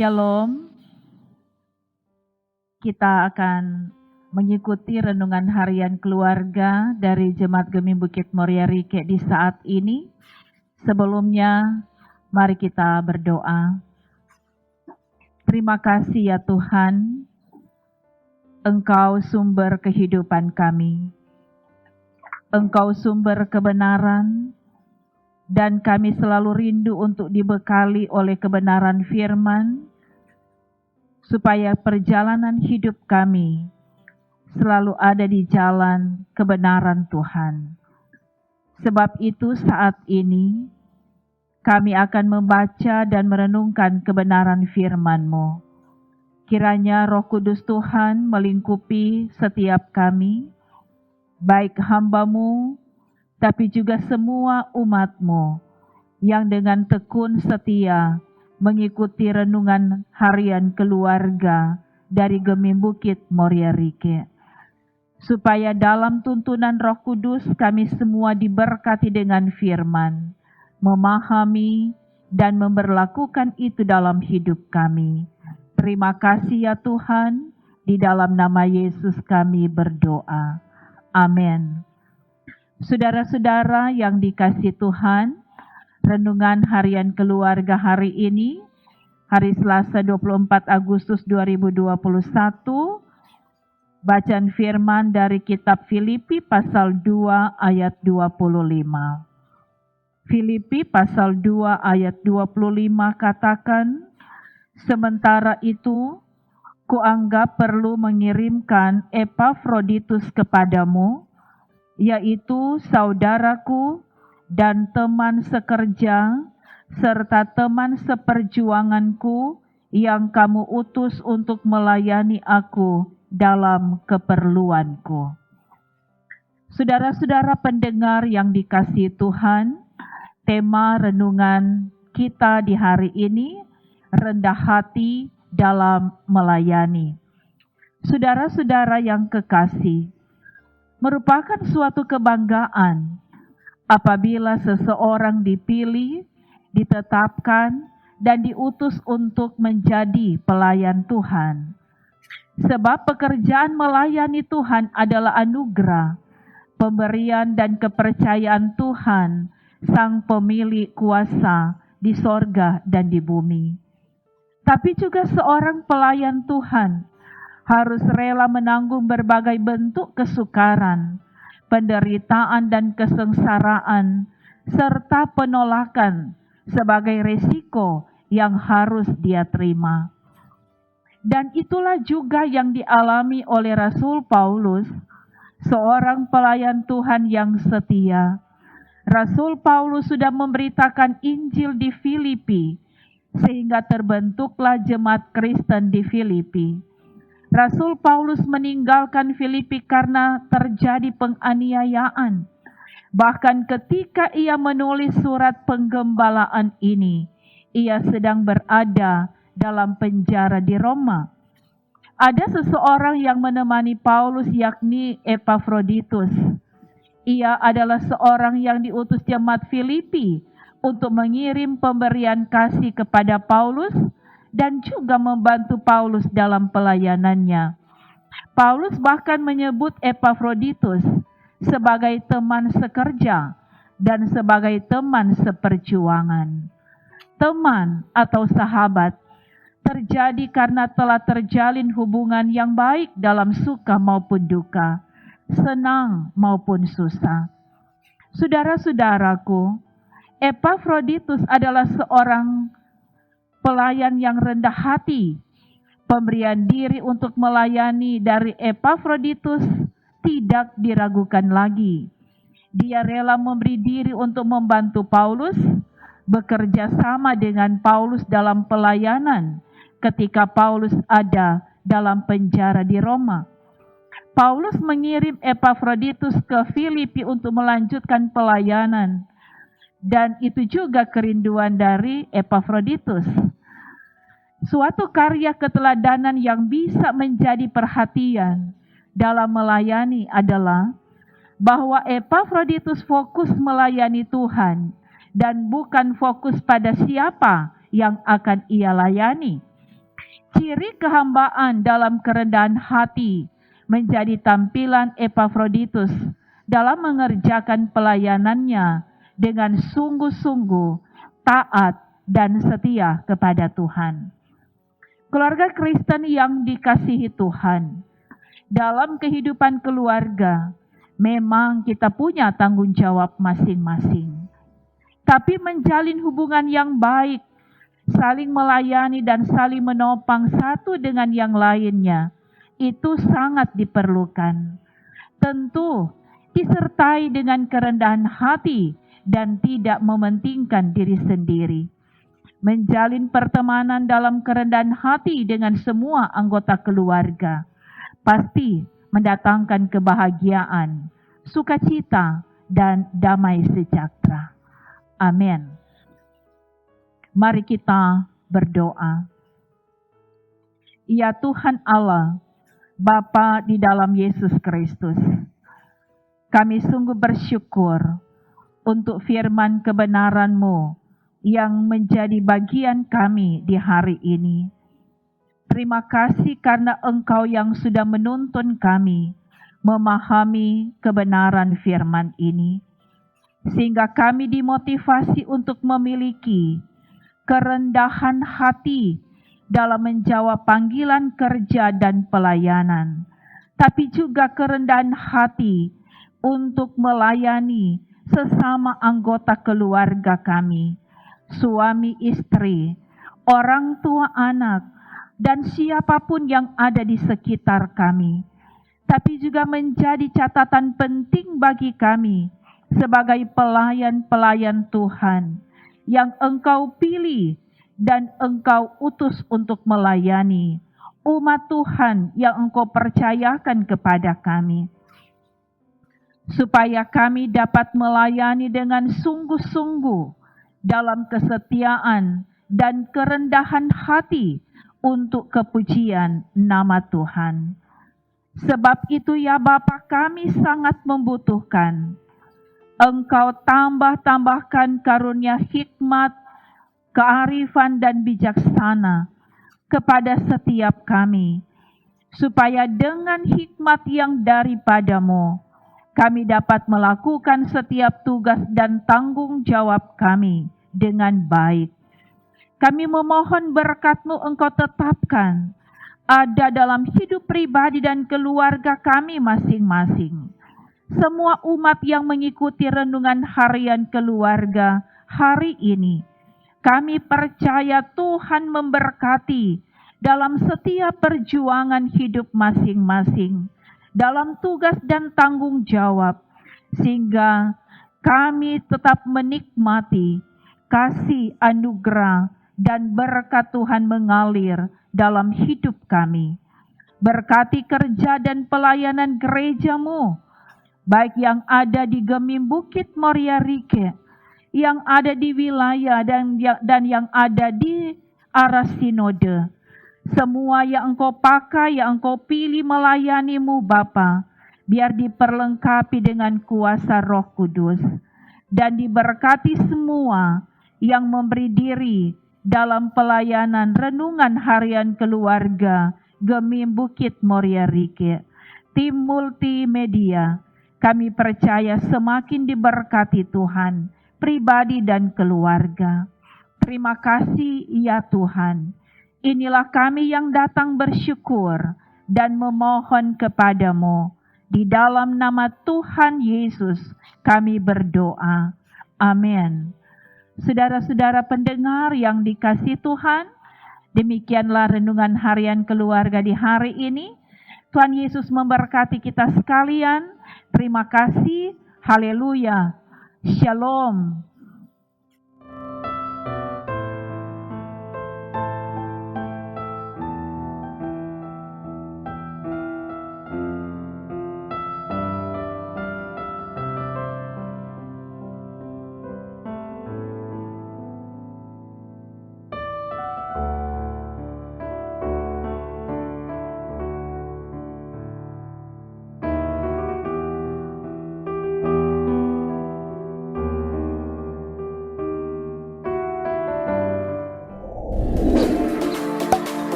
Shalom, kita akan mengikuti renungan harian keluarga dari Jemaat Gemim Bukit Moria Rike di saat ini. Sebelumnya, mari kita berdoa. Terima kasih ya Tuhan, Engkau sumber kehidupan kami. Engkau sumber kebenaran, dan kami selalu rindu untuk dibekali oleh kebenaran firman, supaya perjalanan hidup kami selalu ada di jalan kebenaran Tuhan. Sebab itu saat ini kami akan membaca dan merenungkan kebenaran firman-Mu. Kiranya Roh Kudus Tuhan melingkupi setiap kami, baik hamba-Mu, tapi juga semua umat-Mu yang dengan tekun setia mengikuti renungan harian keluarga dari Gemim Bukit Moria Rike. Supaya dalam tuntunan Roh Kudus kami semua diberkati dengan firman, memahami dan memberlakukan itu dalam hidup kami. Terima kasih ya Tuhan, di dalam nama Yesus kami berdoa. Amin. Saudara-saudara yang dikasihi Tuhan, renungan harian keluarga hari ini, hari Selasa 24 Agustus 2021, bacaan firman dari kitab Filipi pasal 2 ayat 25. Filipi pasal 2 ayat 25 katakan, sementara itu, kuanggap perlu mengirimkan Epafroditus kepadamu, yaitu saudaraku dan teman sekerja, serta teman seperjuanganku yang kamu utus untuk melayani aku dalam keperluanku. Saudara-saudara pendengar yang dikasihi Tuhan, tema renungan kita di hari ini, rendah hati dalam melayani. Saudara-saudara yang kekasih, merupakan suatu kebanggaan apabila seseorang dipilih, ditetapkan, dan diutus untuk menjadi pelayan Tuhan. Sebab pekerjaan melayani Tuhan adalah anugerah, pemberian dan kepercayaan Tuhan, Sang Pemilik kuasa di sorga dan di bumi. Tapi juga seorang pelayan Tuhan harus rela menanggung berbagai bentuk kesukaran, penderitaan dan kesengsaraan, serta penolakan sebagai resiko yang harus dia terima. Dan itulah juga yang dialami oleh Rasul Paulus, seorang pelayan Tuhan yang setia. Rasul Paulus sudah memberitakan Injil di Filipi, sehingga terbentuklah jemaat Kristen di Filipi. Rasul Paulus meninggalkan Filipi karena terjadi penganiayaan. Bahkan ketika ia menulis surat penggembalaan ini, ia sedang berada dalam penjara di Roma. Ada seseorang yang menemani Paulus, yakni Epafroditus. Ia adalah seorang yang diutus jemaat Filipi untuk mengirim pemberian kasih kepada Paulus dan juga membantu Paulus dalam pelayanannya. Paulus bahkan menyebut Epafroditus sebagai teman sekerja dan sebagai teman seperjuangan. Teman atau sahabat terjadi karena telah terjalin hubungan yang baik dalam suka maupun duka, senang maupun susah. Saudara-saudaraku, Epafroditus adalah seorang pelayan yang rendah hati. Pemberian diri untuk melayani dari Epafroditus tidak diragukan lagi. Dia rela memberi diri untuk membantu Paulus, bekerja sama dengan Paulus dalam pelayanan ketika Paulus ada dalam penjara di Roma. Paulus mengirim Epafroditus ke Filipi untuk melanjutkan pelayanan. Dan itu juga kerinduan dari Epafroditus. Suatu karya keteladanan yang bisa menjadi perhatian dalam melayani adalah bahwa Epafroditus fokus melayani Tuhan dan bukan fokus pada siapa yang akan ia layani. Ciri kehambaan dalam kerendahan hati menjadi tampilan Epafroditus dalam mengerjakan pelayanannya dengan sungguh-sungguh taat dan setia kepada Tuhan. Keluarga Kristen yang dikasihi Tuhan, dalam kehidupan keluarga memang kita punya tanggung jawab masing-masing. Tapi menjalin hubungan yang baik, saling melayani dan saling menopang satu dengan yang lainnya, itu sangat diperlukan. Tentu disertai dengan kerendahan hati dan tidak mementingkan diri sendiri. Menjalin pertemanan dalam kerendahan hati dengan semua anggota keluarga pasti mendatangkan kebahagiaan, sukacita, dan damai sejahtera. Amin. Mari kita berdoa. Ya Tuhan Allah, Bapa di dalam Yesus Kristus, kami sungguh bersyukur untuk firman kebenaran-Mu yang menjadi bagian kami di hari ini. Terima kasih karena Engkau yang sudah menuntun kami memahami kebenaran firman ini, sehingga kami dimotivasi untuk memiliki kerendahan hati dalam menjawab panggilan kerja dan pelayanan, tapi juga kerendahan hati untuk melayani sesama anggota keluarga kami, suami istri, orang tua anak, dan siapapun yang ada di sekitar kami. Tapi juga menjadi catatan penting bagi kami sebagai pelayan-pelayan Tuhan yang Engkau pilih dan Engkau utus untuk melayani umat Tuhan yang Engkau percayakan kepada kami, supaya kami dapat melayani dengan sungguh-sungguh dalam kesetiaan dan kerendahan hati untuk kepujian nama Tuhan. Sebab itu ya Bapa, kami sangat membutuhkan Engkau tambahkan karunia hikmat, kearifan dan bijaksana kepada setiap kami, supaya dengan hikmat yang daripada-Mu, kami dapat melakukan setiap tugas dan tanggung jawab kami dengan baik. Kami memohon berkat-Mu Engkau tetapkan ada dalam hidup pribadi dan keluarga kami masing-masing. Semua umat yang mengikuti renungan harian keluarga hari ini, kami percaya Tuhan memberkati dalam setiap perjuangan hidup masing-masing, dalam tugas dan tanggung jawab, sehingga kami tetap menikmati kasih anugerah dan berkat Tuhan mengalir dalam hidup kami. Berkati kerja dan pelayanan gereja-Mu, baik yang ada di Gemim Bukit Moria Rike, yang ada di wilayah dan yang ada di arah sinode. Semua yang Engkau pakai, yang Engkau pilih melayani-Mu Bapa, biar diperlengkapi dengan kuasa Roh Kudus, dan diberkati semua yang memberi diri dalam pelayanan renungan harian keluarga Gemim Bukit Moria Rike. Tim multimedia, kami percaya semakin diberkati Tuhan, pribadi dan keluarga. Terima kasih ya Tuhan. Inilah kami yang datang bersyukur dan memohon kepadamu. Di dalam nama Tuhan Yesus kami berdoa. Amin. Saudara-saudara pendengar yang dikasihi Tuhan, demikianlah renungan harian keluarga di hari ini. Tuhan Yesus memberkati kita sekalian. Terima kasih. Haleluya. Shalom.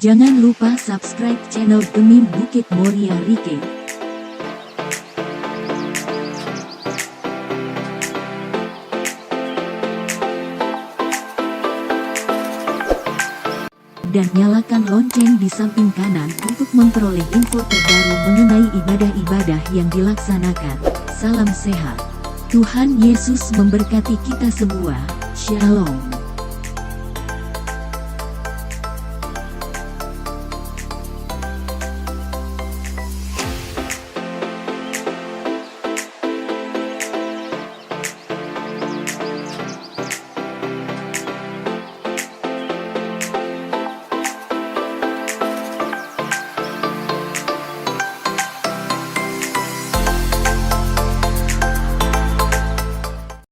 Jangan lupa subscribe channel Demi Bukit Moria Rike. Dan nyalakan lonceng di samping kanan untuk memperoleh info terbaru mengenai ibadah-ibadah yang dilaksanakan. Salam sehat. Tuhan Yesus memberkati kita semua. Shalom.